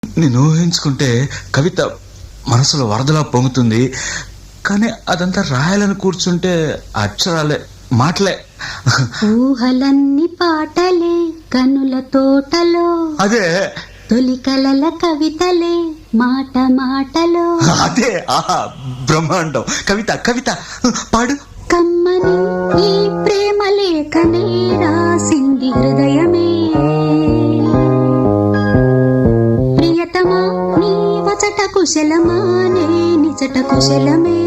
నేను ఊహించుకుంటే కవిత మనసులో వరదలా పొంగుతుంది. కానీ అదంతా రాయాలని కూర్చుంటే అక్షరాలే, మాటలే. ఊహలన్నీ పాటలే కనుల తోటలో, అదే తొలి కలల కవితలే మాట మాటలో. అదే ఆహా బ్రహ్మాండం. కవిత కవిత పాడు. కమ్మని ఈ ప్రేమ లేఖనే రాసింది హృదయమే, ప్రియతమా నీ వచట కుశలమా నే నిజట కుశలమే.